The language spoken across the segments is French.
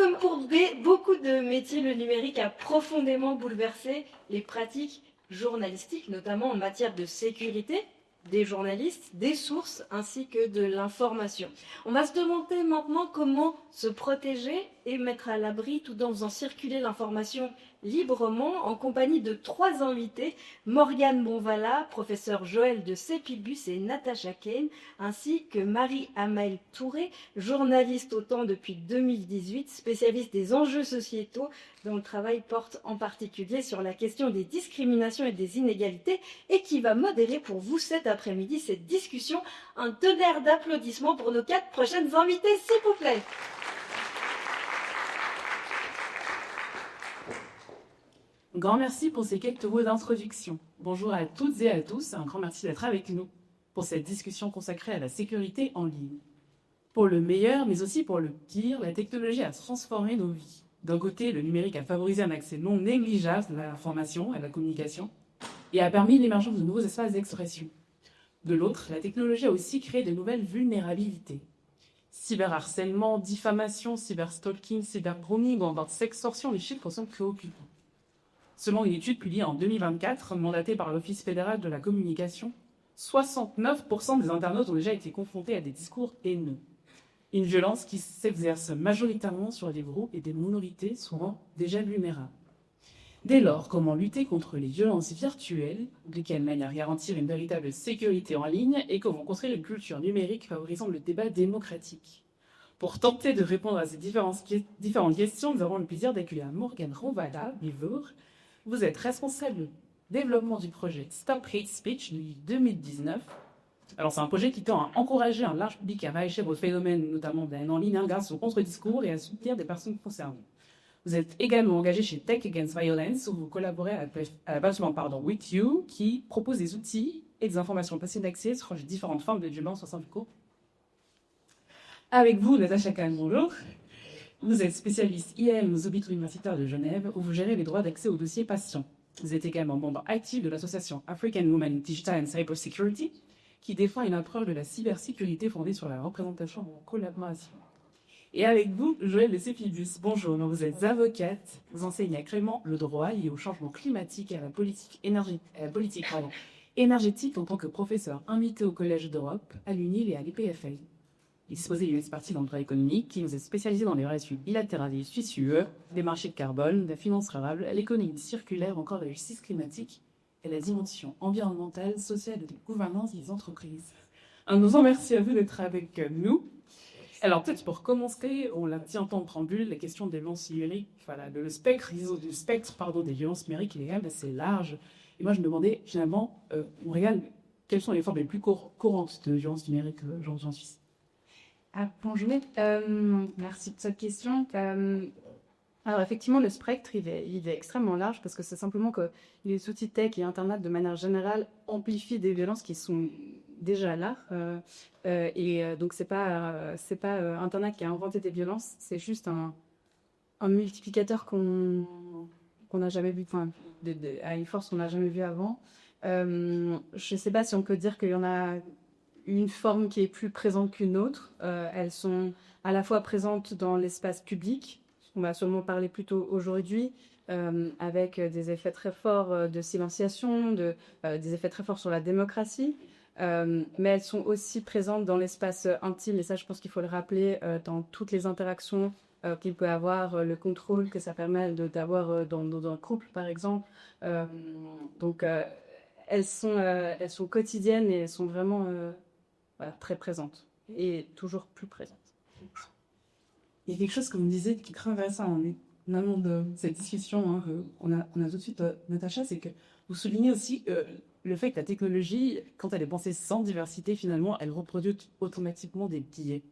comme pour beaucoup de métiers, le numérique a profondément bouleversé les pratiques journalistiques, notamment en matière de sécurité des journalistes, des sources ainsi que de l'information. On va se demander maintenant comment se protéger et mettre à l'abri tout en faisant circuler l'information librement en compagnie de 3 invités, Morgane Bonvala, professeur Joël de Cépibus et Natacha Kane, ainsi que Marie-Amael Touré, journaliste au temps depuis 2018, spécialiste des enjeux sociétaux dont le travail porte en particulier sur la question des discriminations et des inégalités et qui va modérer pour vous cet après-midi cette discussion. Un tonnerre d'applaudissements pour nos 4 prochaines invitées, s'il vous plaît. Grand merci pour ces quelques mots d'introduction. Bonjour à toutes et à tous, un grand merci d'être avec nous pour cette discussion consacrée à la sécurité en ligne. Pour le meilleur, mais aussi pour le pire, la technologie a transformé nos vies. D'un côté, le numérique a favorisé un accès non négligeable à l'information, à la communication, et a permis l'émergence de nouveaux espaces d'expression. De l'autre, la technologie a aussi créé de nouvelles vulnérabilités. Cyberharcèlement, diffamation, cyberstalking, cybergrooming ou encore sextorsion, les chiffres sont préoccupants. Selon une étude publiée en 2024, mandatée par l'Office fédéral de la communication, 69% des internautes ont déjà été confrontés à des discours haineux. Une violence qui s'exerce majoritairement sur des groupes et des minorités souvent déjà vulnérables. Dès lors, comment lutter contre les violences virtuelles, de quelle manière garantir une véritable sécurité en ligne et comment construire une culture numérique favorisant le débat démocratique? Pour tenter de répondre à ces différentes questions, nous avons le plaisir d'accueillir Morgane Bonvala. Bonjour. Vous êtes responsable du développement du projet Stop Hate Speech depuis 2019. Alors, c'est un projet qui tend à encourager un large public à réagir au phénomène, notamment de la haine en ligne, grâce au contre-discours et à soutenir des personnes concernées. Vous êtes également engagé chez Tech Against Violence, où vous collaborez à la plateforme With You, qui propose des outils et des informations faciles d'accès sur les différentes formes de violence au sein du cours. Avec vous, Natacha Kane, bonjour. Vous êtes spécialiste IAM aux hôpitaux universitaires de Genève, où vous gérez les droits d'accès aux dossiers patients. Vous êtes également membre actif de l'association African Women Digital and Cyber Security, qui défend une approche de la cybersécurité fondée sur la représentation en collaboration. Et avec vous, Joël de Cépibus. Bonjour, vous êtes avocate, vous enseignez actuellement le droit lié au changement climatique et à la politique énergétique en tant que professeur invité au Collège d'Europe, à l'UNIL et à l'EPFL. Disposez d'une expertise dans le droit économique qui nous est spécialisée dans les relations bilatérales des Suisse-UE, les marchés de carbone, la finance durable, l'économie circulaire, encore la justice climatique et la dimension environnementale, sociale et de gouvernance des entreprises. Un grand merci à vous d'être avec nous. Alors peut-être pour commencer, on l'a dit en temps de préambule, la question des violences numériques, le spectre des violences numériques est assez large. Et moi je me demandais finalement, quelles sont les formes les plus courantes de violences numériques aujourd'hui en Suisse? Bonjour, merci de cette question. Alors effectivement, le spectre, il est extrêmement large parce que c'est simplement que les outils tech et Internet, de manière générale, amplifient des violences qui sont déjà là. Donc c'est pas Internet qui a inventé des violences, c'est juste un multiplicateur qu'on n'a jamais vu, à une force qu'on n'a jamais vu avant. Je sais pas si on peut dire qu'il y en a une forme qui est plus présente qu'une autre. Elles sont à la fois présentes dans l'espace public, on va sûrement parler plutôt aujourd'hui, avec des effets très forts de silenciation, des effets très forts sur la démocratie, mais elles sont aussi présentes dans l'espace intime, et ça je pense qu'il faut le rappeler, dans toutes les interactions qu'il peut avoir, le contrôle que ça permet d'avoir dans un couple par exemple. Elles sont quotidiennes et elles sont vraiment très présentes et toujours plus présentes. Il y a quelque chose que vous me disiez qui est très intéressant en amont de cette discussion qu'on a tout de suite, Natacha, c'est que vous soulignez aussi le fait que la technologie, quand elle est pensée sans diversité, finalement, elle reproduit automatiquement des biais.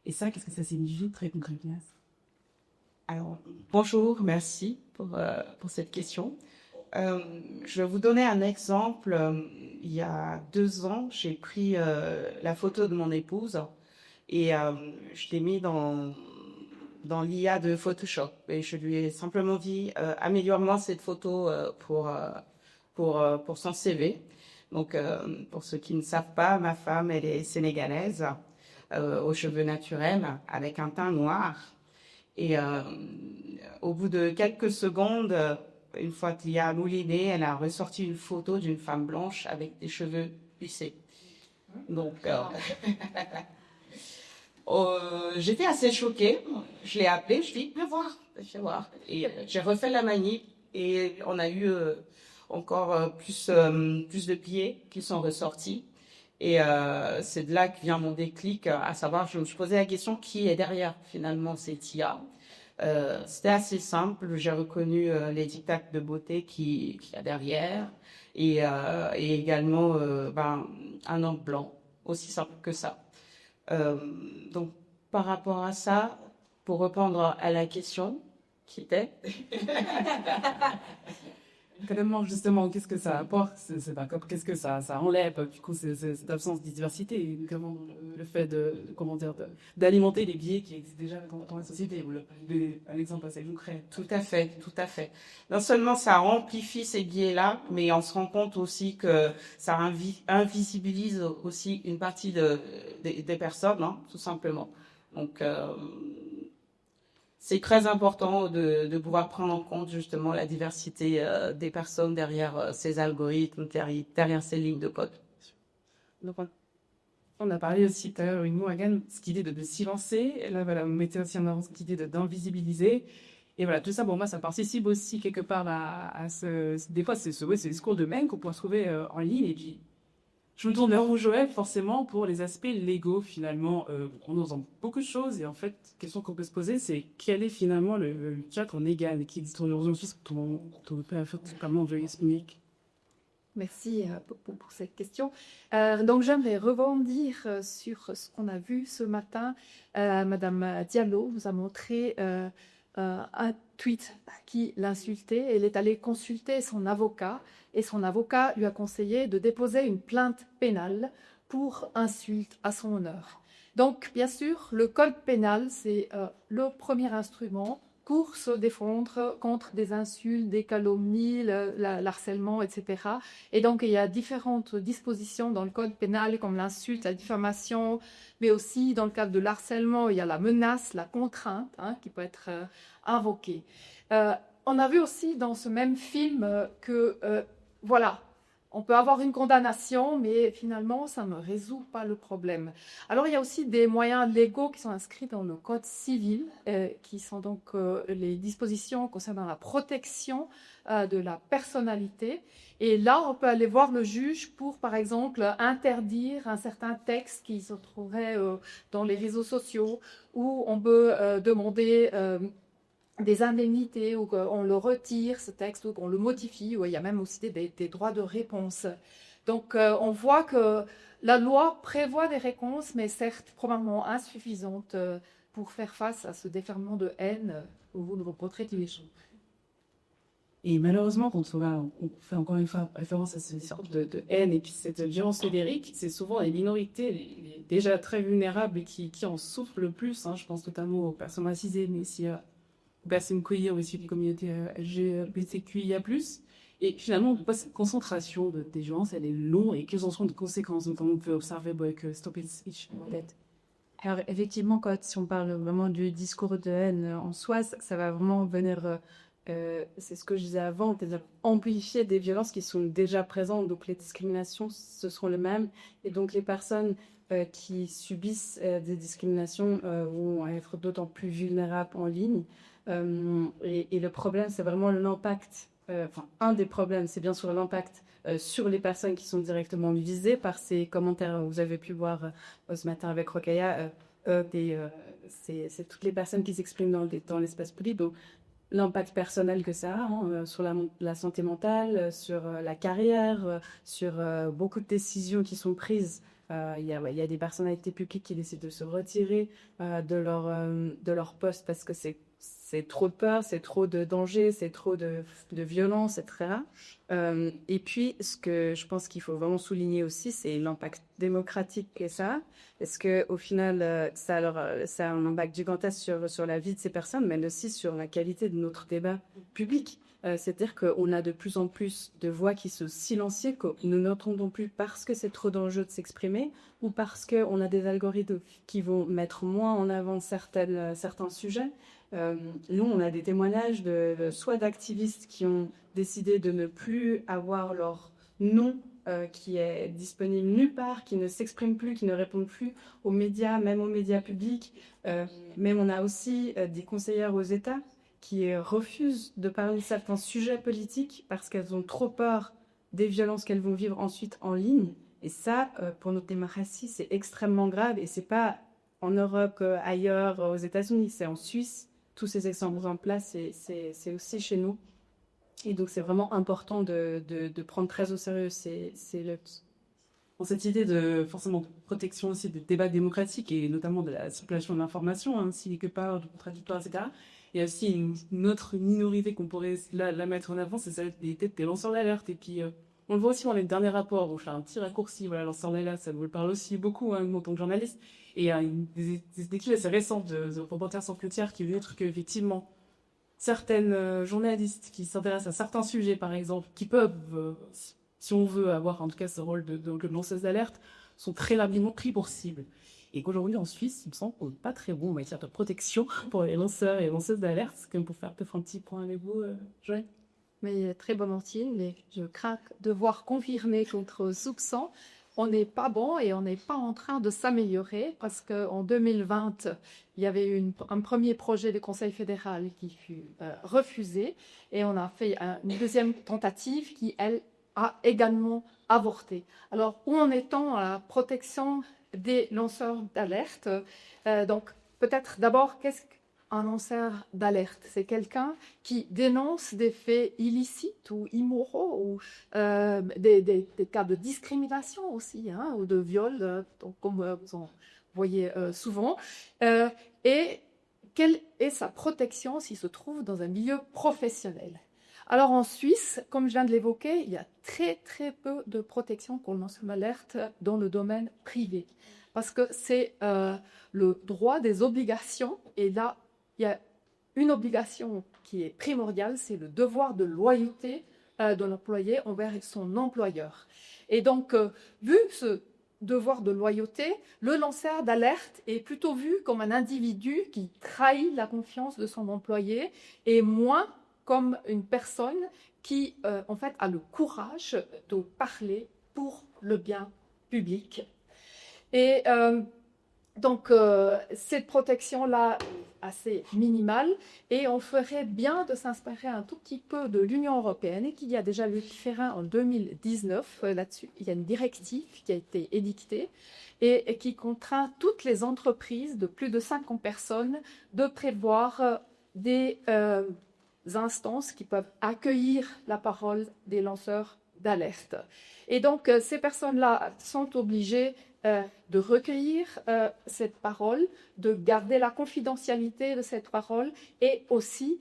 Et ça, qu'est-ce que ça signifie très concrètement? Alors, bonjour, merci pour cette question. Je vais vous donner un exemple. Il y a 2 ans, j'ai pris la photo de mon épouse et je l'ai mis dans l'IA de Photoshop. Et je lui ai simplement dit améliore-moi cette photo pour son CV. Donc, pour ceux qui ne savent pas, ma femme, elle est sénégalaise, aux cheveux naturels, avec un teint noir. Et au bout de quelques secondes, une fois qu'il y a mouliné, elle a ressorti une photo d'une femme blanche avec des cheveux lissés. Donc, j'étais assez choquée. Je l'ai appelée, je lui ai dit, viens voir. Et j'ai refait la manip et on a eu encore plus de billets qui sont ressortis. Et c'est de là que vient mon déclic, à savoir, je me suis posé la question, qui est derrière finalement cette IA? C'était assez simple, j'ai reconnu les dictats de beauté qu'il y a derrière et également un homme blanc, aussi simple que ça. Donc par rapport à ça, pour répondre à la question qui était... Économiquement, justement, qu'est-ce que ça apporte? C'est pas comme qu'est-ce que ça enlève? Du coup, c'est cette absence de diversité, comment le fait d'alimenter les biais qui existent déjà dans la société. Vous un exemple assez concret. Tout à fait, tout à fait. Non seulement ça amplifie ces biais-là, mais on se rend compte aussi que ça invisibilise aussi une partie des personnes, hein, tout simplement. Donc c'est très important de pouvoir prendre en compte justement la diversité des personnes derrière ces algorithmes, derrière ces lignes de code. Donc, on a parlé aussi tout à l'heure, une Morgan, cette idée de silencer. Et là, voilà, vous mettez aussi en avant cette idée d'invisibiliser. Et voilà, tout ça, pour moi, ça participe aussi quelque part à des fois, c'est ce discours de même qu'on peut trouver en ligne. Et puis, je me tourne vers vous, Joël, forcément, pour les aspects légaux, finalement. On entend beaucoup de choses, et en fait, la question qu'on peut se poser, c'est quel est finalement le cadre légal qui existe aujourd'hui quand on peut faire totalement de unique. Merci pour cette question. Donc, j'aimerais rebondir sur ce qu'on a vu ce matin. Madame Diallo nous a montré un tweet qui l'insultait. Elle est allée consulter son avocat et son avocat lui a conseillé de déposer une plainte pénale pour insulte à son honneur. Donc, bien sûr, le code pénal, c'est le premier instrument pour se défendre contre des insultes, des calomnies, l'harcèlement, etc. Et donc, il y a différentes dispositions dans le code pénal, comme l'insulte, la diffamation, mais aussi dans le cadre de l'harcèlement, il y a la menace, la contrainte, hein, qui peut être invoquée. On a vu aussi dans ce même film que, voilà, on peut avoir une condamnation, mais finalement, ça ne résout pas le problème. Alors, il y a aussi des moyens légaux qui sont inscrits dans le Code civil, qui sont donc les dispositions concernant la protection de la personnalité. Et là, on peut aller voir le juge pour, par exemple, interdire un certain texte qui se trouverait dans les réseaux sociaux, ou on peut demander des indemnités, ou qu'on le retire, ce texte, ou qu'on le modifie, ou il y a même aussi des droits de réponse. Donc, on voit que la loi prévoit des réponses, mais certes probablement insuffisantes pour faire face à ce déferlement de haine où vous nous rencontrez tous les jours. Et malheureusement, quand on fait encore une fois référence à cette sorte de haine et puis cette violence fédérique, c'est souvent les minorités les déjà très vulnérables qui en souffrent le plus. Hein. Je pense notamment aux personnes racisées, mais aussi personnes queer ou issues des communautés LGBTQIA+. Et finalement, on voit cette concentration des violences, elle est longue, et quelles en sont les conséquences, notamment on peut observer avec Stop Hate Speech en tête. Alors effectivement, si on parle vraiment du discours de haine en soi, ça va vraiment venir, c'est ce que je disais avant, c'est-à-dire amplifier des violences qui sont déjà présentes. Donc les discriminations, ce seront les mêmes. Et donc les personnes qui subissent des discriminations vont être d'autant plus vulnérables en ligne. Et le problème, c'est vraiment l'impact. Un des problèmes, c'est bien sûr l'impact sur les personnes qui sont directement visées par ces commentaires. Vous avez pu voir ce matin avec Rokhaya, c'est toutes les personnes qui s'expriment dans l'espace public. Donc, l'impact personnel que ça a sur la santé mentale, sur la carrière, sur beaucoup de décisions qui sont prises. Il y a des personnalités publiques qui décident de se retirer de leur poste parce que c'est trop de peur, c'est trop de danger, c'est trop de violence, etc. Et puis, ce que je pense qu'il faut vraiment souligner aussi, c'est l'impact démocratique que ça a. Parce qu'au final, ça a un impact gigantesque sur la vie de ces personnes, mais aussi sur la qualité de notre débat public. C'est-à-dire qu'on a de plus en plus de voix qui se silencient, que nous n'entendons plus parce que c'est trop dangereux de s'exprimer, ou parce qu'on a des algorithmes qui vont mettre moins en avant certains sujets. Nous, on a des témoignages soit d'activistes qui ont décidé de ne plus avoir leur nom qui est disponible nulle part, qui ne s'expriment plus, qui ne répondent plus aux médias, même aux médias publics. Mais on a aussi des conseillères aux États qui refusent de parler de certains sujets politiques parce qu'elles ont trop peur des violences qu'elles vont vivre ensuite en ligne. Et ça, pour notre démocratie, c'est extrêmement grave. Et c'est pas en Europe, ailleurs, aux États-Unis, c'est en Suisse. Tous ces exemples en place, c'est aussi chez nous. Et donc, c'est vraiment important de prendre très au sérieux ces luttes. Dans cette idée de forcément protection aussi des débats démocratiques et notamment de la circulation de l'information, hein, si quelque part de contradictoire, etc. Il y a aussi une autre minorité qu'on pourrait la mettre en avant, c'est celle des lanceurs d'alerte. Et puis, on le voit aussi dans les derniers rapports. On fait un petit raccourci, voilà, lanceurs d'alerte, ça vous parle aussi beaucoup hein, en tant que journaliste. Et il y a des études assez récentes de Reporters sans frontières qui montrent qu'effectivement, certaines journalistes qui s'intéressent à certains sujets, par exemple, qui peuvent, si on veut avoir en tout cas ce rôle de lanceuse d'alerte, sont très largement pris pour cible. Et qu'aujourd'hui en Suisse, il me semble qu'on n'est pas très bon en matière de protection pour les lanceurs et lanceuses d'alerte. Comme pour faire peut-être un petit point avec vous, Joël. Mais très volontiers, mais je crains de voir confirmer contre soupçon. On n'est pas bon et on n'est pas en train de s'améliorer parce qu'en 2020, il y avait un premier projet du Conseil fédéral qui fut refusé et on a fait une deuxième tentative qui, elle, a également avorté. Alors, où en est-on à la protection des lanceurs d'alerte? Donc, peut-être d'abord, qu'est-ce qu'un lanceur d'alerte? C'est quelqu'un qui dénonce des faits illicites ou immoraux, ou des cas de discrimination aussi, hein, ou de viol, donc, comme vous en voyez souvent. Et quelle est sa protection s'il se trouve dans un milieu professionnel? Alors en Suisse, comme je viens de l'évoquer, il y a très très peu de protection qu'on lance l'alerte dans le domaine privé. Parce que c'est le droit des obligations. Et là, il y a une obligation qui est primordiale, c'est le devoir de loyauté de l'employé envers son employeur. Et donc, vu ce devoir de loyauté, le lanceur d'alerte est plutôt vu comme un individu qui trahit la confiance de son employé et moins comme une personne qui, en fait, a le courage de parler pour le bien public. Et donc, cette protection-là est assez minimale et on ferait bien de s'inspirer un tout petit peu de l'Union européenne et qu'il y a déjà légiféré en 2019 là-dessus. Il y a une directive qui a été édictée et qui contraint toutes les entreprises de plus de 50 personnes de prévoir des instances qui peuvent accueillir la parole des lanceurs d'alerte. Et donc, ces personnes-là sont obligées de recueillir cette parole, de garder la confidentialité de cette parole et aussi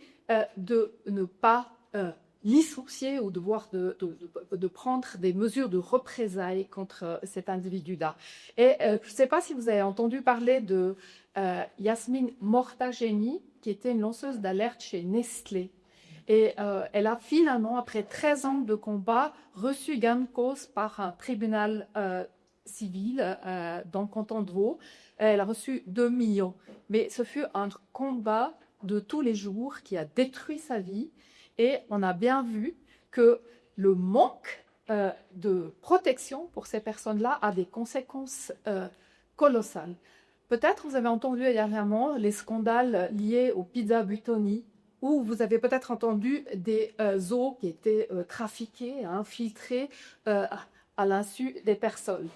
de ne pas licencier ou devoir de prendre des mesures de représailles contre cet individu-là. Et je ne sais pas si vous avez entendu parler de Yasmine Mortageni, qui était une lanceuse d'alerte chez Nestlé. Et elle a finalement, après 13 ans de combat, reçu gain de cause par un tribunal civil dans le canton de Vaud. Elle a reçu 2 millions. Mais ce fut un combat de tous les jours qui a détruit sa vie. Et on a bien vu que le manque de protection pour ces personnes-là a des conséquences colossales. Peut-être vous avez entendu dernièrement les scandales liés aux pizzas Buitoni, où vous avez peut-être entendu des os qui étaient trafiqués, infiltrés à l'insu des personnes.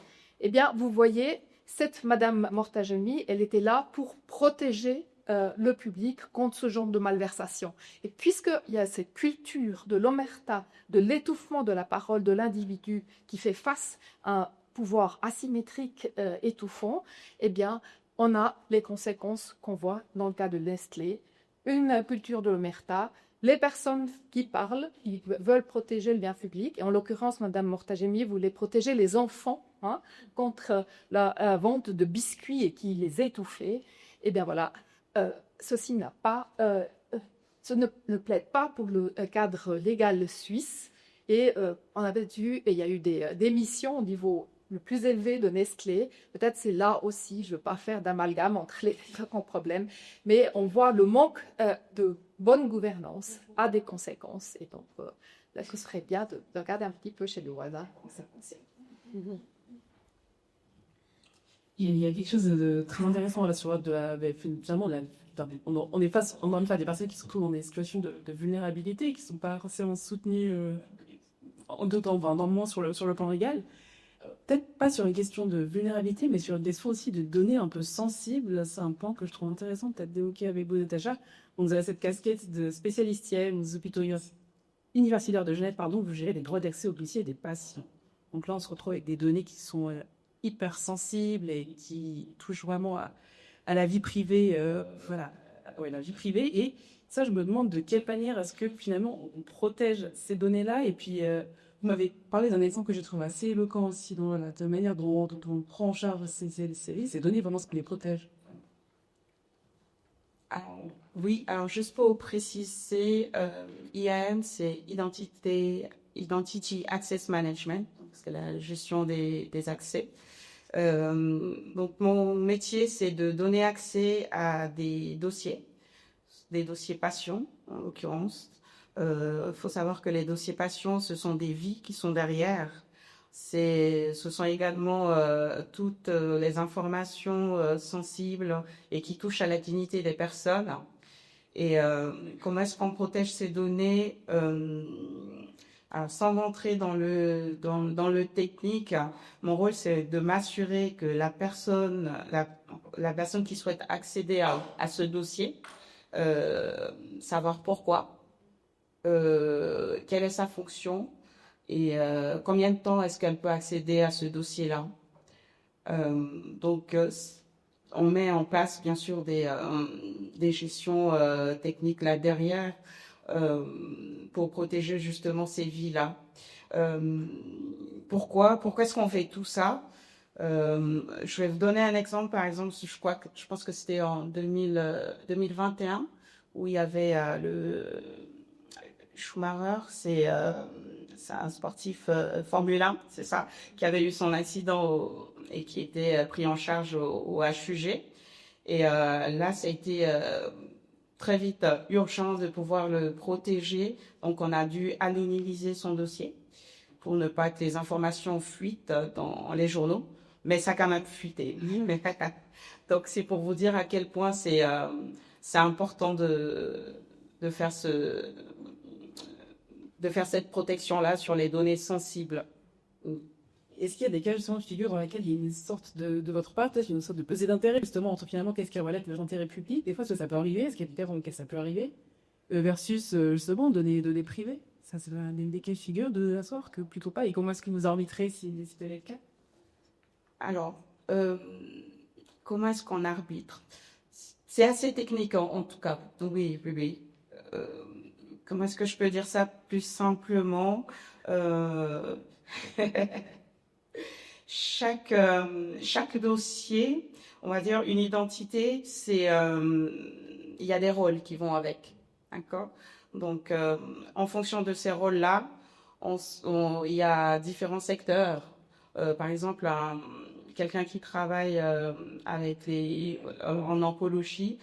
Eh bien, vous voyez, cette Madame Mortageni, elle était là pour protéger le public contre ce genre de malversation. Et puisqu'il y a cette culture de l'omerta, de l'étouffement de la parole de l'individu qui fait face à un pouvoir asymétrique étouffant, eh bien, on a les conséquences qu'on voit dans le cas de Nestlé, une culture de l'omerta. Les personnes qui parlent, ils veulent protéger le bien public. Et en l'occurrence, Madame Mortageni voulait protéger les enfants contre la vente de biscuits et qui les étouffait. Eh bien voilà, ceci n'a pas, ce ne plaide pas pour le cadre légal suisse. Et on avait vu, et il y a eu des démissions au niveau le plus élevé de Nestlé. Peut-être c'est là aussi, je ne veux pas faire d'amalgame entre les différents problèmes, mais on voit le manque de bonne gouvernance a des conséquences. Et donc, là, ce serait bien de regarder un petit peu chez le voisin. Il y a quelque chose de très intéressant là sur finalement, on est face, encore une fois, à des personnes qui se retrouvent dans des situations de vulnérabilité, qui ne sont pas forcément soutenues moins sur le plan légal. Peut-être pas sur une question de vulnérabilité, mais sur des sources aussi de données un peu sensibles. C'est un point que je trouve intéressant, peut-être d'évoquer avec vous, Natacha. Vous avez cette casquette de spécialistienne aux hôpitaux universitaires de Genève, vous gérez les droits d'accès aux policiers et des patients. Donc là, on se retrouve avec des données qui sont hyper sensibles et qui touchent vraiment à la vie privée, la vie privée. Et ça, je me demande de quelle manière est-ce que finalement on protège ces données-là. Et puis, vous m'avez parlé d'un exemple que je trouve assez éloquent aussi dans la manière dont on prend en charge ces données, vraiment ce qui les protège. Oui, alors juste pour préciser, IAM, c'est Identity Access Management, c'est la gestion des accès. Donc mon métier, c'est de donner accès à des dossiers patients en l'occurrence. Faut savoir que les dossiers patients, ce sont des vies qui sont derrière. Ce sont également toutes les informations sensibles et qui touchent à la dignité des personnes. Et comment est-ce qu'on protège ces données alors, sans rentrer dans le technique, mon rôle, c'est de m'assurer que la personne qui souhaite accéder à ce dossier, savoir pourquoi, quelle est sa fonction et combien de temps est-ce qu'elle peut accéder à ce dossier-là. Donc, on met en place, bien sûr, des gestions techniques là derrière pour protéger justement ces vies-là. Pourquoi est-ce qu'on fait tout ça? Je vais vous donner un exemple, par exemple, je pense que c'était en 2021 où il y avait le Schumacher, c'est un sportif Formule 1, c'est ça, qui avait eu son accident et qui était pris en charge au HUG. Et là, ça a été très vite urgent de pouvoir le protéger. Donc, on a dû anonymiser son dossier pour ne pas que les informations fuitent dans les journaux. Mais ça a quand même fuité. Donc, c'est pour vous dire à quel point c'est important de faire cette protection-là sur les données sensibles. Est-ce qu'il y a des cas justement de figure dans lesquels il y a une sorte de votre part, peut-être une sorte de pesée d'intérêt justement entre finalement qu'est-ce qui relève de l'intérêt public? Des fois, ça peut arriver. Est-ce qu'il y a des cas dans lesquels ça peut arriver versus justement données privées? Ça, c'est une des cas de figure de la sorte que plutôt pas. Et comment est-ce que vous arbitrez si c'était le cas? Alors, comment est-ce qu'on arbitre? C'est assez technique en tout cas. Oui. Comment est-ce que je peux dire ça plus simplement? Chaque dossier, on va dire une identité, il y a des rôles qui vont avec, d'accord? Donc, en fonction de ces rôles-là, il y a différents secteurs. Par exemple, quelqu'un qui travaille en oncologie,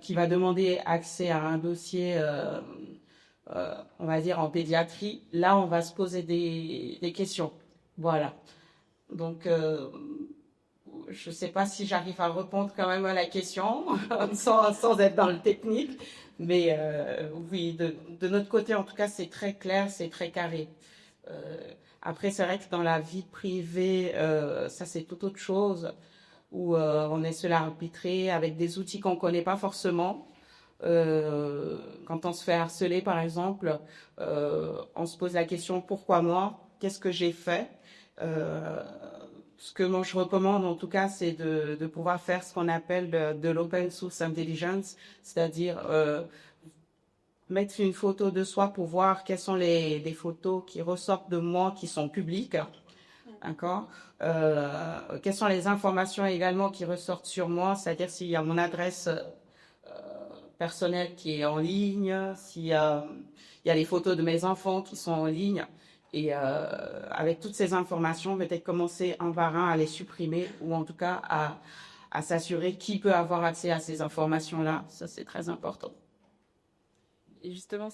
qui va demander accès à un dossier, on va dire en pédiatrie. Là, on va se poser des questions. Voilà. Donc, je ne sais pas si j'arrive à répondre quand même à la question sans être dans le technique. Mais oui, de notre côté, en tout cas, c'est très clair, c'est très carré. Après, c'est vrai que dans la vie privée, ça c'est tout autre chose, où on est seul à arbitrer avec des outils qu'on ne connaît pas forcément. Quand on se fait harceler, par exemple, on se pose la question « Pourquoi moi ? Qu'est-ce que j'ai fait ?» Ce que moi je recommande en tout cas, c'est de pouvoir faire ce qu'on appelle de l'open source intelligence, c'est-à-dire mettre une photo de soi pour voir quelles sont les photos qui ressortent de moi qui sont publiques, d'accord. Quelles sont les informations également qui ressortent sur moi, c'est-à-dire s'il y a mon adresse personnelle qui est en ligne, s'il y a les photos de mes enfants qui sont en ligne. Et avec toutes ces informations, peut-être commencer un par un à les supprimer ou en tout cas à s'assurer qui peut avoir accès à ces informations-là. Ça, c'est très important. Et justement,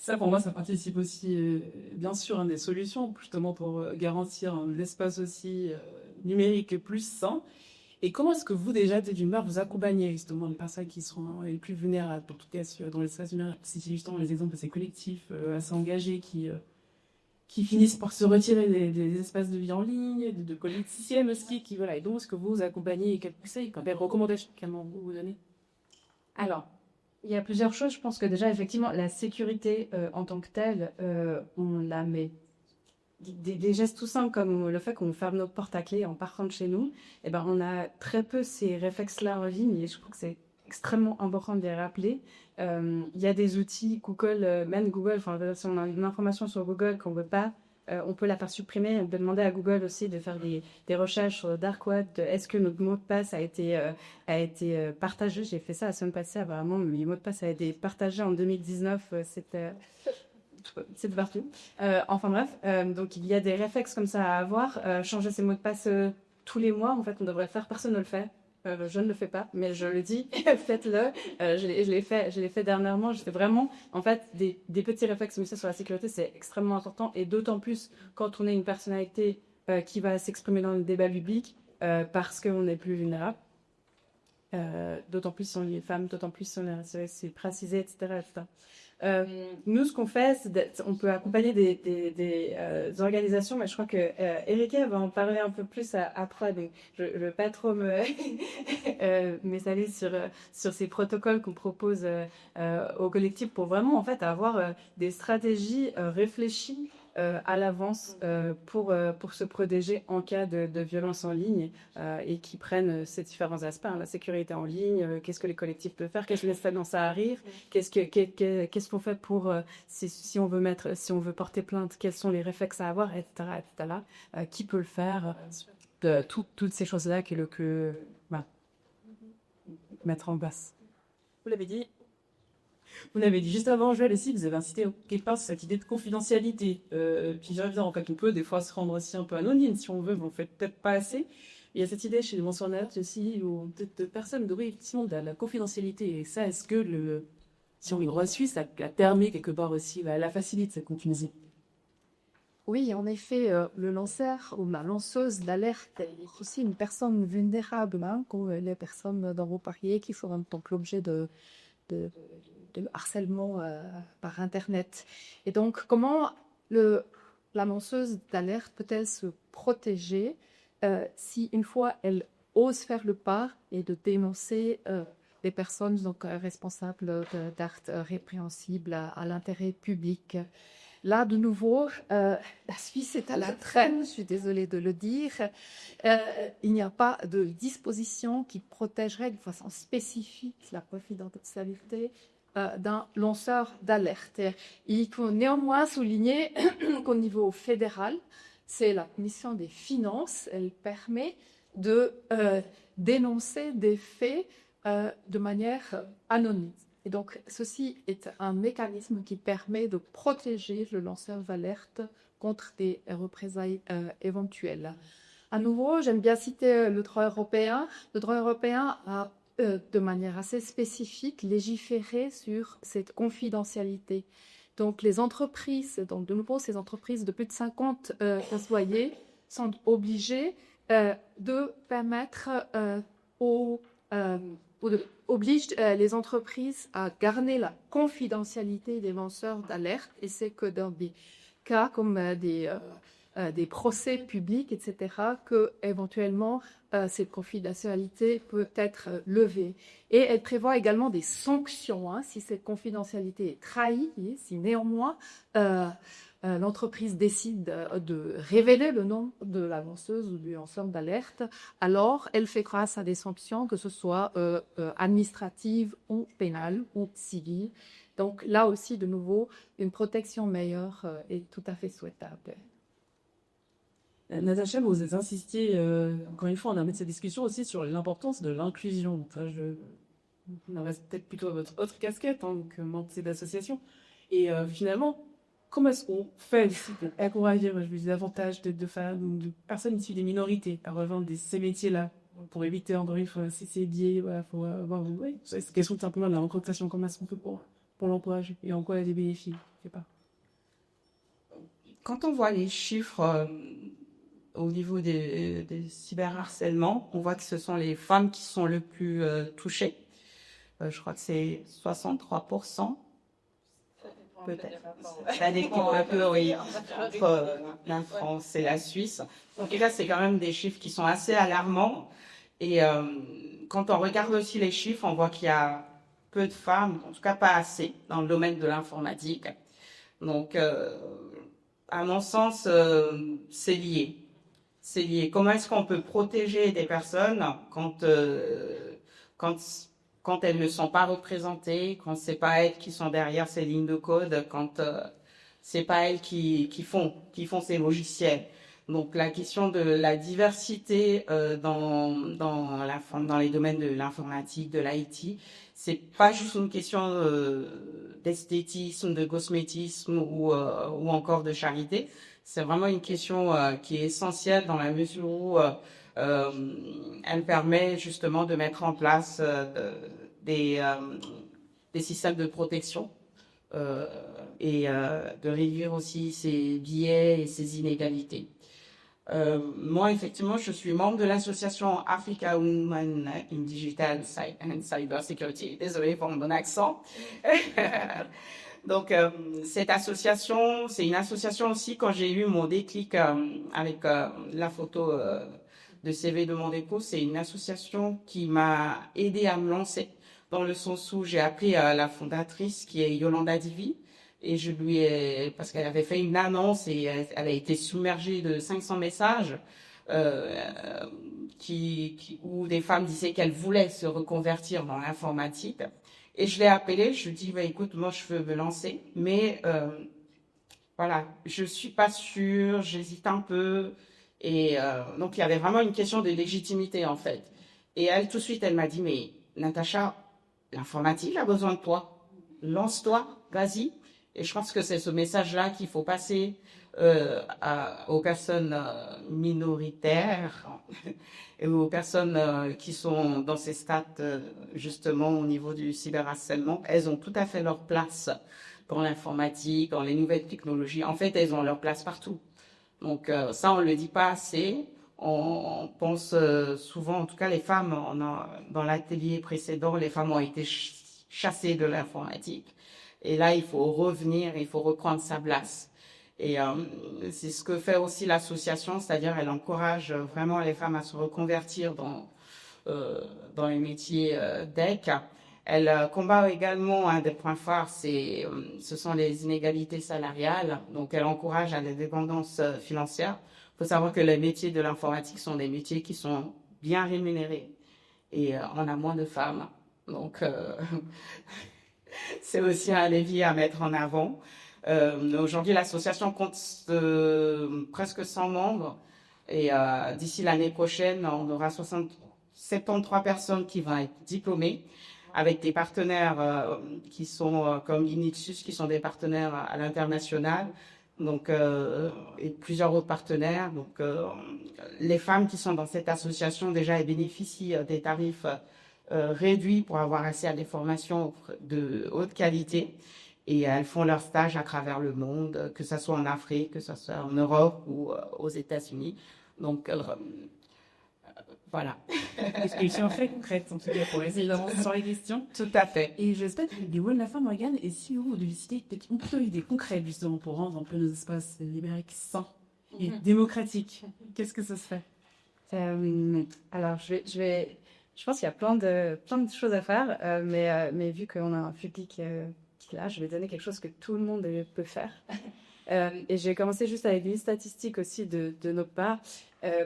Ça, pour moi, ça participe aussi, bien sûr, des solutions, justement, pour garantir un espace aussi numérique plus sain. Et comment est-ce que vous, déjà, d'une part, vous accompagnez justement les personnes qui seront les plus vulnérables, en tout cas dans l'espace numérique? C'est justement les exemples de ces collectifs assez engagés qui finissent par se retirer des espaces de vie en ligne, de politiciennes aussi, qui, voilà. Et donc, est-ce que vous accompagnez, quels conseils, quelles recommandations vous donnez? Alors, il y a plusieurs choses. Je pense que déjà, effectivement, la sécurité en tant que telle, on la met. Des gestes tout simples comme le fait qu'on ferme nos portes à clé en partant de chez nous, eh ben, on a très peu ces réflexes-là en ligne et je trouve que c'est extrêmement important de les rappeler. Il y a des outils, Google, même Google, enfin, si on a une information sur Google qu'on ne veut pas, on peut la faire supprimer. On peut demander à Google aussi de faire des recherches sur le dark web. Est-ce que notre mot de passe a été partagé? J'ai fait ça la semaine passée, apparemment. Mes mots de passe a été partagé en 2019. C'est de partout. Enfin bref, donc il y a des réflexes comme ça à avoir. Changer ses mots de passe tous les mois, en fait, on devrait le faire. Personne ne le fait. Je ne le fais pas, mais je le dis, faites-le. Je l'ai fait dernièrement. J'ai fait vraiment, en fait, des petits réflexes comme ça sur la sécurité, c'est extrêmement important. Et d'autant plus quand on est une personnalité qui va s'exprimer dans le débat public parce qu'on est plus vulnérable. D'autant plus si on est femme, d'autant plus si on est racisé, etc. etc. Nous, ce qu'on fait, on peut accompagner des organisations, mais je crois que Erika va en parler un peu plus après, donc je ne vais pas trop m'étaler sur ces protocoles qu'on propose au collectif pour vraiment en fait avoir des stratégies réfléchies à l'avance pour se protéger en cas de violence en ligne et qui prennent ces différents aspects, hein, la sécurité en ligne, qu'est-ce que les collectifs peuvent faire, qu'est-ce que les stades dans ça arrive, qu'est-ce qu'on fait pour si on veut porter plainte, quels sont les réflexes à avoir, etc., qui peut le faire, toutes ces choses-là mettre en place. Vous l'avez dit. Vous l'avez dit juste avant, Joël, aussi, vous avez incité quelque part sur cette idée de confidentialité. Puis j'y reviens, en fait, on peut des fois se rendre aussi un peu anonyme, si on veut, mais on fait peut-être pas assez. Il y a cette idée chez les mentionnaires aussi, ou peut-être de personnes, oui, effectivement, de la confidentialité. Et ça, est-ce que si on le reçut, ça permet quelque part aussi, la facilite, cette confidentialité? Oui, en effet, le lanceur ou la lanceuse d'alerte est aussi une personne vulnérable, hein, comme les personnes dans vos pariers qui feront donc l'objet de harcèlement par Internet. Et donc, comment la lanceuse d'alerte peut-elle se protéger si une fois elle ose faire le pas et de dénoncer les personnes donc, responsables d'actes répréhensibles à l'intérêt public? Là, de nouveau, la Suisse est à la traîne, je suis désolée de le dire. Il n'y a pas de disposition qui protégerait de façon spécifique la confidentialité d'un lanceur d'alerte. Il faut néanmoins souligner qu'au niveau fédéral, c'est la Commission des finances, elle permet de dénoncer des faits de manière anonyme. Et donc, ceci est un mécanisme qui permet de protéger le lanceur d'alerte contre des représailles éventuelles. À nouveau, j'aime bien citer le droit européen. Le droit européen a, de manière assez spécifique, légiféré sur cette confidentialité. Donc, les entreprises, donc de nouveau, ces entreprises de plus de 50 employés sont obligées de permettre oblige les entreprises à garder la confidentialité des lanceurs d'alerte, et c'est que dans des cas comme des procès publics, etc., que éventuellement cette confidentialité peut être levée. Et elle prévoit également des sanctions si cette confidentialité est trahie, et si néanmoins l'entreprise décide de révéler le nom de la lanceuse ou du lanceur d'alerte, alors elle fait grâce à des sanctions, que ce soit administratives ou pénales ou civiles. Donc là aussi, de nouveau, une protection meilleure est tout à fait souhaitable. Natacha, vous insistiez, encore une fois, on a mis cette discussion aussi sur l'importance de l'inclusion. Enfin, on reste peut-être plutôt à votre autre casquette que membre de cette association. Et finalement, comment est-ce qu'on fait ici pour encourager davantage de femmes ou de personnes issues des minorités à rejoindre ces métiers-là pour éviter encore une fois ces biais, voilà, pour avoir, ouais, c'est question simplement de la recrutation, comment est-ce qu'on fait pour l'emploi et en quoi il y a des bénéfices, je sais pas. Quand on voit les chiffres au niveau des cyberharcèlements, on voit que ce sont les femmes qui sont le plus touchées. Je crois que c'est 63%. Peut-être. Ça dépend un peu, oui, entre la France et la Suisse. Donc là, c'est quand même des chiffres qui sont assez alarmants. Et quand on regarde aussi les chiffres, on voit qu'il y a peu de femmes, en tout cas pas assez, dans le domaine de l'informatique. Donc, à mon sens, c'est lié. C'est lié. Comment est-ce qu'on peut protéger des personnes quand elles ne sont pas représentées, quand c'est pas elles qui sont derrière ces lignes de code, quand c'est pas elles qui font ces logiciels. Donc la question de la diversité dans les domaines de l'informatique, de l'IT, c'est pas juste une question d'esthétisme, de cosmétisme ou encore de charité. C'est vraiment une question qui est essentielle dans la mesure où elle permet justement de mettre en place des systèmes de protection et de réduire aussi ces biais et ces inégalités. Moi, effectivement, je suis membre de l'association Africa Women in Digital and Cyber Security. Désolée pour mon bon accent. Donc, cette association, c'est une association aussi, quand j'ai eu mon déclic avec la photo de CV de mon époux, c'est une association qui m'a aidé à me lancer, dans le sens où j'ai appelé la fondatrice, qui est Yolanda Divi, et je lui ai, parce qu'elle avait fait une annonce et elle a été submergée de 500 messages où des femmes disaient qu'elles voulaient se reconvertir dans l'informatique. Et je l'ai appelée, je lui ai dit, bah, écoute, moi je veux me lancer, mais voilà, je suis pas sûre, j'hésite un peu. Et donc il y avait vraiment une question de légitimité en fait. Et elle, tout de suite, elle m'a dit, mais Natacha, l'informatique a besoin de toi. Lance-toi, vas-y. Et je pense que c'est ce message-là qu'il faut passer aux personnes minoritaires et aux personnes qui sont dans ces stades, justement, au niveau du cyberharcèlement. Elles ont tout à fait leur place dans l'informatique, dans les nouvelles technologies. En fait, elles ont leur place partout. Donc ça, on ne le dit pas assez. On pense souvent, en tout cas les femmes, dans l'atelier précédent, les femmes ont été chassées de l'informatique. Et là, il faut revenir, il faut reprendre sa place. Et c'est ce que fait aussi l'association, c'est-à-dire elle encourage vraiment les femmes à se reconvertir dans les métiers DEC. Elle combat également un des points phares, ce sont les inégalités salariales. Donc elle encourage à l'indépendance financière. Il faut savoir que les métiers de l'informatique sont des métiers qui sont bien rémunérés et on a moins de femmes. Donc c'est aussi un levier à mettre en avant. Aujourd'hui, l'association compte presque 100 membres et d'ici l'année prochaine, on aura 73 personnes qui vont être diplômées avec des partenaires qui sont comme Initsus, qui sont des partenaires à l'international, donc et plusieurs autres partenaires. Donc les femmes qui sont dans cette association déjà elles bénéficient des tarifs réduits pour avoir accès à des formations de haute qualité et elles font leur stage à travers le monde, que ce soit en Afrique, que ce soit en Europe ou aux États-Unis. Donc voilà. Et je suis en fait concrète, en tout cas, pour essayer d'avancer sur les questions. Tout à fait. Et j'espère que les mots de la fin, Morgane, et si vous de citer peut-être une peu idée concrète, justement, pour rendre un peu nos espaces numériques sains et démocratiques. Qu'est-ce que ça se fait? Alors, je pense qu'il y a plein de choses à faire, mais vu qu'on a un public qui est là, je vais donner quelque chose que tout le monde peut faire. Et j'ai commencé juste avec des statistiques aussi de notre part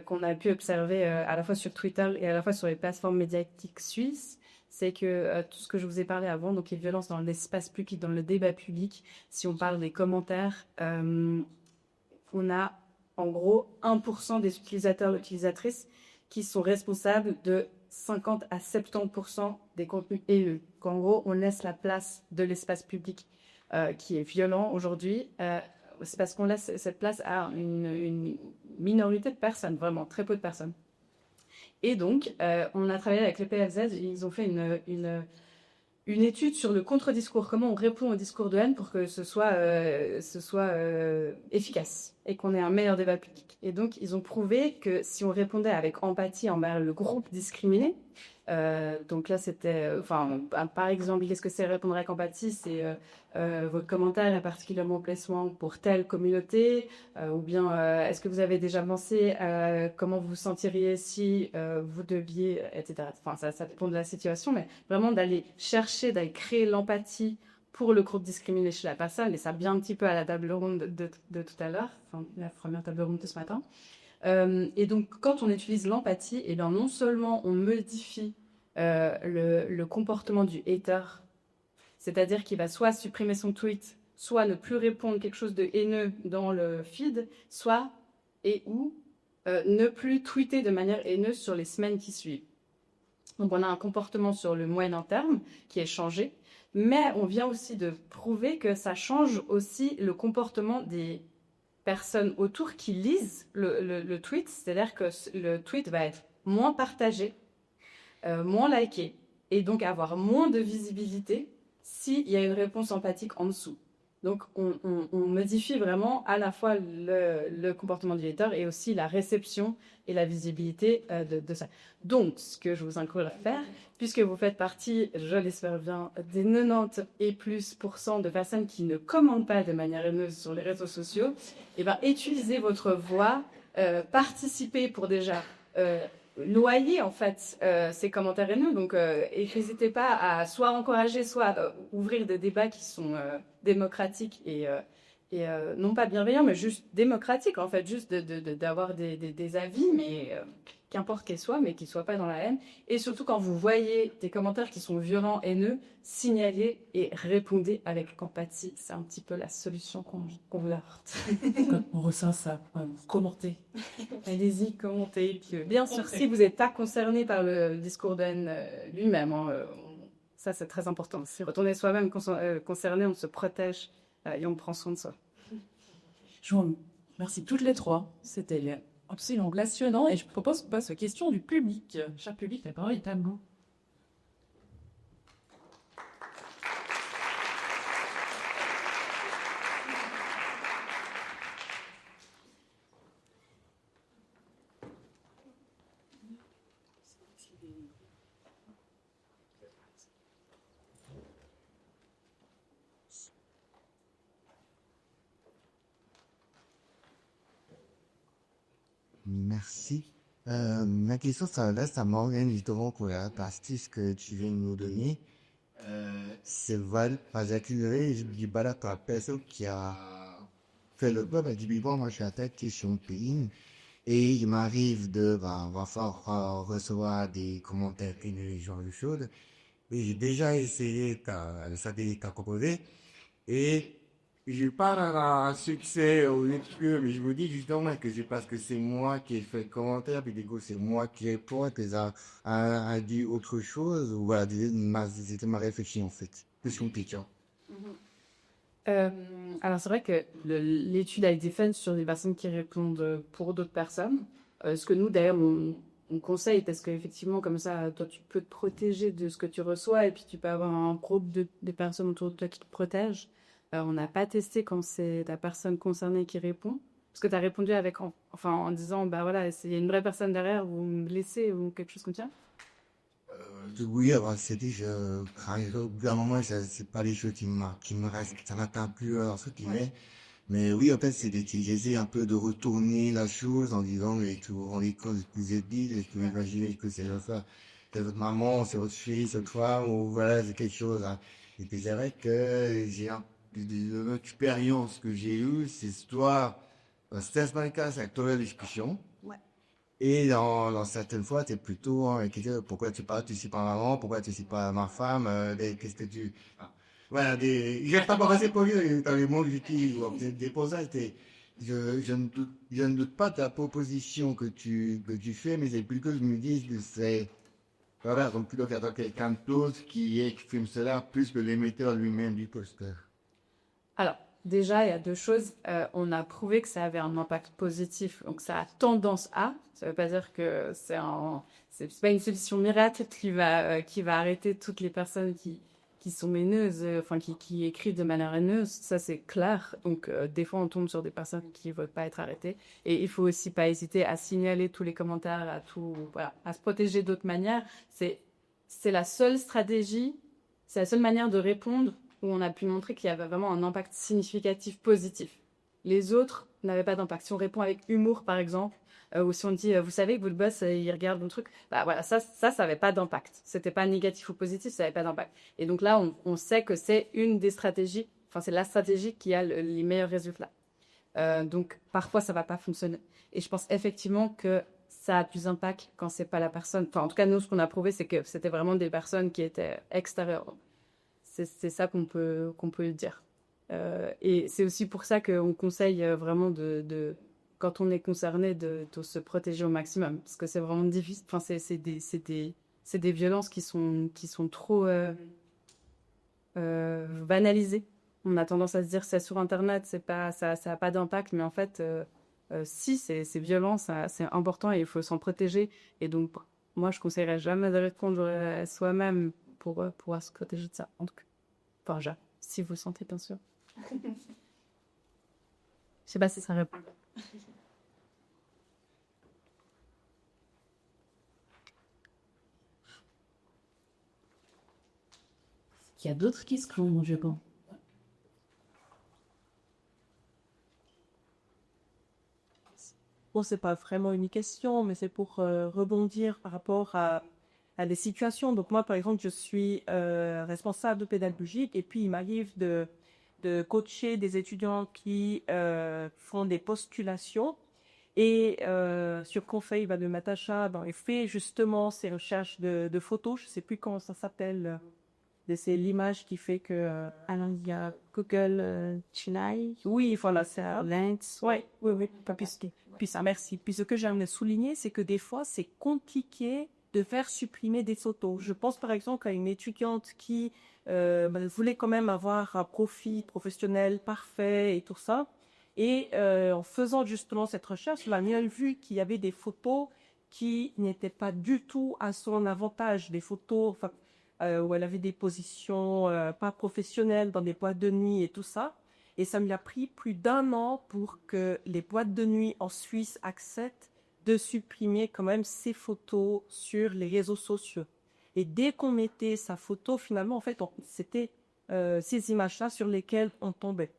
qu'on a pu observer à la fois sur Twitter et à la fois sur les plateformes médiatiques suisses. C'est que tout ce que je vous ai parlé avant, donc les violences dans l'espace public, dans le débat public, si on parle des commentaires, on a en gros 1% des utilisateurs et utilisatrices qui sont responsables de 50 à 70% des contenus haineux. Qu'en gros, on laisse la place de l'espace public qui est violent aujourd'hui, c'est parce qu'on laisse cette place à une minorité de personnes, vraiment très peu de personnes. Et donc, on a travaillé avec le PFZ, ils ont fait une étude sur le contre-discours, comment on répond au discours de haine pour que ce soit efficace et qu'on ait un meilleur débat public. Et donc, ils ont prouvé que si on répondait avec empathie envers le groupe discriminé, donc là, c'était, par exemple, qu'est-ce que c'est répondre avec empathie? C'est votre commentaire est particulièrement plaisant pour telle communauté, ou bien est-ce que vous avez déjà pensé comment vous vous sentiriez si vous deviez, etc. Enfin, ça dépend de la situation, mais vraiment d'aller chercher, d'aller créer l'empathie pour le groupe discriminé chez la personne, et ça vient un petit peu à la table ronde de tout à l'heure, enfin, la première table ronde de ce matin. Et donc, quand on utilise l'empathie, et bien non seulement on modifie le comportement du hater, c'est-à-dire qu'il va soit supprimer son tweet, soit ne plus répondre quelque chose de haineux dans le feed, soit ou ne plus tweeter de manière haineuse sur les semaines qui suivent. Donc, on a un comportement sur le moyen terme qui est changé, mais on vient aussi de prouver que ça change aussi le comportement des personnes autour qui lisent le tweet, c'est-à-dire que le tweet va être moins partagé, moins liké, et donc avoir moins de visibilité s'il y a une réponse empathique en dessous. Donc on modifie vraiment à la fois le comportement du lecteur et aussi la réception et la visibilité de ça. Donc ce que je vous encourage à faire, puisque vous faites partie, je l'espère bien, des 90 et plus % de personnes qui ne commentent pas de manière haineuse sur les réseaux sociaux, et ben utilisez votre voix, participez pour déjà noyer en fait ces commentaires haineux. Donc et n'hésitez pas à soit encourager, soit ouvrir des débats qui sont démocratiques et non pas bienveillants, mais juste démocratiques en fait, juste d'avoir des avis, mais qu'importe qu'elles soient, mais qu'ils ne soient pas dans la haine. Et surtout quand vous voyez des commentaires qui sont violents, haineux, signalez et répondez avec empathie. C'est un petit peu la solution qu'on vous apporte. On ressent ça, commentez. Allez-y, commentez. Et puis, bien sûr, si vous n'êtes pas concerné par le discours de haine lui-même, ça c'est très important. Si on est soi-même concerné, on se protège et on prend soin de soi. Je vous remercie toutes les trois. C'était absolument passionnant. Et je propose qu'on passe aux questions du public. Cher public, la parole est à vous. Merci. Ma question, ça m'organe justement pour la partie que tu viens de nous donner. C'est Val, j'accuserai, je dis balade pour la personne qui a fait le peuple, elle dit, bon, moi je suis attaqué sur mon pays, et il m'arrive de, recevoir des commentaires haineux, ce genre de choses. Et j'ai déjà essayé la stratégie que tu as proposée, et j'ai pas un succès au lecture, mais je me dis justement que c'est parce que c'est moi qui ai fait le commentaire, puis du coup c'est moi qui réponds, que ça a dit autre chose, ou voilà, c'était ma réflexion en fait. C'est compliqué. Alors c'est vrai que l'étude a été faite sur des personnes qui répondent pour d'autres personnes. Ce que nous d'ailleurs on conseille, parce qu'effectivement comme ça toi tu peux te protéger de ce que tu reçois et puis tu peux avoir un groupe de personnes autour de toi qui te protègent. On n'a pas testé quand c'est la personne concernée qui répond, parce que tu as répondu avec en disant bah voilà, il y a une vraie personne derrière, vous me laissez ou quelque chose comme ça. Oui, alors c'était, au bout d'un moment, c'est pas les choses qui me restent, ça m'atteint plus, ce qui est. Mais oui, en fait, j'essaie un peu de retourner la chose en disant, mais tu vous rendez compte de ce que vous êtes dit, est-ce que vous imaginez que c'est ça, c'est votre maman, c'est votre fille, c'est toi, ou voilà, c'est quelque chose, hein. Et puis c'est vrai que j'ai l'expérience que j'ai eue, c'est soit, c'est pas le cas, c'est la discussion. Ouais. Et dans certaines fois, c'est plutôt, pourquoi tu parles, tu sais pas maman, pourquoi tu sais pas ma femme, qu'est-ce que tu, voilà, j'ai pas passé pour lui dans les mots que j'utilise, des pour ça, je ne doute pas de la proposition que tu fais, mais c'est plus que je me dise que c'est, voilà, donc plutôt qu'attendre quelqu'un d'autre qui exprime cela, plus que l'émetteur lui-même du poster. Alors, déjà, il y a deux choses. On a prouvé que ça avait un impact positif, donc ça a tendance à. Ça ne veut pas dire que c'est pas une solution miracle qui va arrêter toutes les personnes qui sont haineuses, enfin qui écrivent de manière haineuse. Ça, c'est clair. Donc, des fois, on tombe sur des personnes qui ne veulent pas être arrêtées. Et il faut aussi pas hésiter à signaler tous les commentaires, voilà, à se protéger d'autres manières. C'est la seule stratégie, c'est la seule manière de répondre où on a pu montrer qu'il y avait vraiment un impact significatif positif. Les autres n'avaient pas d'impact. Si on répond avec humour, par exemple, ou si on dit, vous savez que votre boss, il regarde mon truc, bah voilà, ça n'avait pas d'impact. C'était pas négatif ou positif, ça n'avait pas d'impact. Et donc là, on sait que c'est une des stratégies, enfin, c'est la stratégie qui a les meilleurs résultats. Donc, parfois, ça va pas fonctionner. Et je pense effectivement que ça a plus d'impact quand c'est pas la personne. Enfin, en tout cas, nous, ce qu'on a prouvé, c'est que c'était vraiment des personnes qui étaient extérieures. C'est ça qu'on peut le dire. Et c'est aussi pour ça qu'on conseille vraiment quand on est concerné, de se protéger au maximum. Parce que c'est vraiment difficile. Enfin, c'est des violences qui sont trop banalisées. On a tendance à se dire c'est sur Internet, ça a pas d'impact. Mais en fait, si, c'est violent, c'est important et il faut s'en protéger. Et donc, moi, je conseillerais jamais de répondre à soi-même pour pouvoir se protéger de ça. En tout cas, enfin, si vous le sentez, bien sûr. Je sais pas si ça répond. Il y a d'autres questions, je pense. Bon, c'est pas vraiment une question, mais c'est pour rebondir par rapport à des situations. Donc moi, par exemple, je suis responsable de pédagogique et puis il m'arrive de coacher des étudiants qui font des postulations. Et sur conseil de Natacha, il fait justement ces recherches de photos. Je sais plus comment ça s'appelle. C'est l'image qui fait que... Alors, il y a Google Chennai. Oui, voilà, c'est ça. Lens. Oui, pas plus. Puis ça, merci. Puis ce que j'aimerais souligner, c'est que des fois, c'est compliqué de faire supprimer des photos. Je pense par exemple à une étudiante qui voulait quand même avoir un profil professionnel parfait et tout ça. Et en faisant justement cette recherche, elle a bien vu qu'il y avait des photos qui n'étaient pas du tout à son avantage. Des photos où elle avait des positions pas professionnelles dans des boîtes de nuit et tout ça. Et ça lui a pris plus d'1 an pour que les boîtes de nuit en Suisse acceptent de supprimer quand même ces photos sur les réseaux sociaux. Et dès qu'on mettait sa photo, finalement, en fait, c'était ces images-là sur lesquelles on tombait.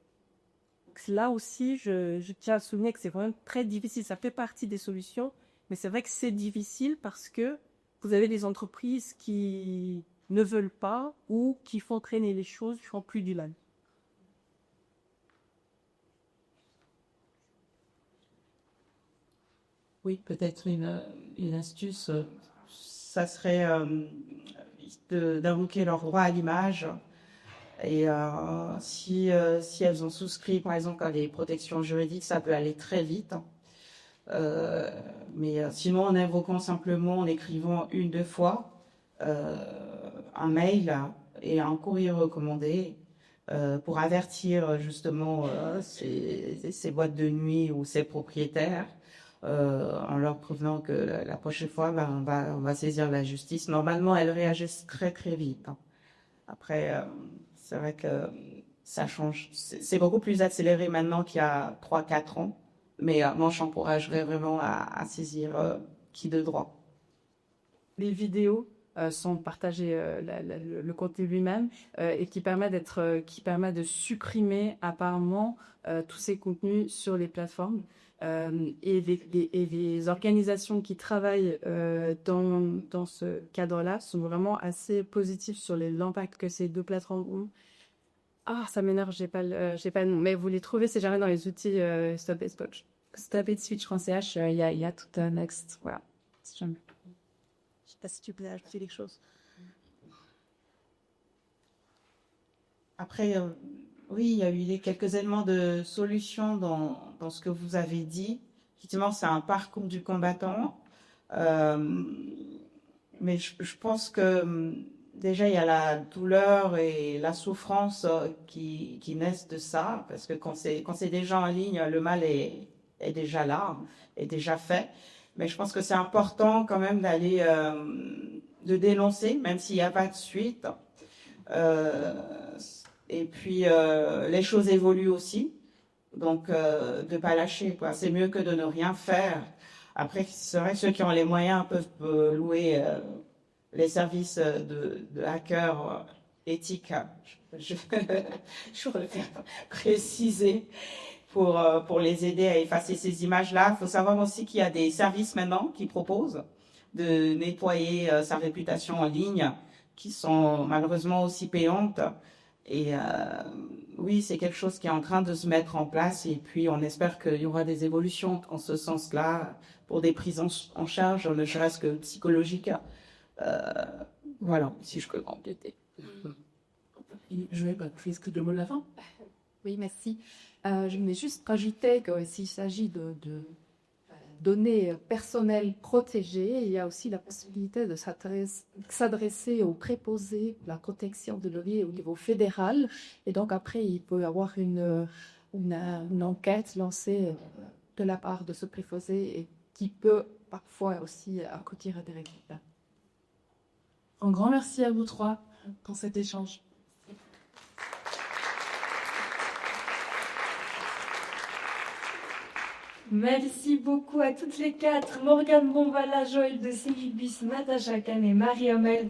Donc là aussi, je tiens à souligner que c'est vraiment très difficile. Ça fait partie des solutions, mais c'est vrai que c'est difficile parce que vous avez des entreprises qui ne veulent pas ou qui font traîner les choses, qui font plus du mal. Oui, peut-être une astuce, ça serait d'invoquer leur droit à l'image. Et si elles ont souscrit, par exemple, à des protections juridiques, ça peut aller très vite. Mais sinon, en invoquant simplement, en écrivant 1-2 fois, un mail et un courrier recommandé pour avertir justement ces boîtes de nuit ou ces propriétaires, en leur prévenant que la prochaine fois, on va saisir la justice. Normalement, elles réagissent très très vite. Après, c'est vrai que ça change. C'est beaucoup plus accéléré maintenant qu'il y a 3-4 ans. Mais moi, j'encouragerais vraiment à saisir qui de droit. Les vidéos sont partagées, le contenu lui-même, et qui permet de supprimer apparemment tous ces contenus sur les plateformes. Et les organisations qui travaillent dans ce cadre-là sont vraiment assez positives sur l'impact que ces deux plateformes ont. Ah, ça m'énerve, j'ai pas le nom. Mais vous les trouvez, c'est jamais dans les outils Stop Hate Speech. Stop Hate Speech.ch, il y a tout un texte. Voilà. Si jamais. Je sais pas si tu peux ajouter des choses. Après, oui, il y a eu quelques éléments de solution dans ce que vous avez dit. Effectivement, c'est un parcours du combattant. Mais je pense que déjà, il y a la douleur et la souffrance qui naissent de ça, parce que quand c'est déjà en ligne, le mal est déjà là, est déjà fait. Mais je pense que c'est important quand même d'aller de dénoncer, même s'il n'y a pas de suite. Et puis, les choses évoluent aussi. Donc, de pas lâcher, quoi. C'est mieux que de ne rien faire. Après, c'est vrai que ceux qui ont les moyens peuvent louer les services de hackers éthiques. Je préfère préciser pour les aider à effacer ces images-là. Il faut savoir aussi qu'il y a des services maintenant qui proposent de nettoyer sa réputation en ligne, qui sont malheureusement aussi payantes. Et oui, c'est quelque chose qui est en train de se mettre en place. Et puis, on espère qu'il y aura des évolutions en ce sens-là pour des prises en charge, ne serait-ce que psychologiques. Voilà, si je peux compléter. Joël, puisque le mot de la fin. Oui, merci. Je voulais juste rajouter que s'il s'agit de données personnelles protégées, il y a aussi la possibilité de s'adresser au préposé de la protection de données au niveau fédéral. Et donc après, il peut y avoir une enquête lancée de la part de ce préposé et qui peut parfois aussi aboutir à des résultats. Un grand merci à vous trois pour cet échange. Merci beaucoup à toutes les quatre, Morgane Bonvala, Joël de Célibis, Natacha Khan et Marie Hamel,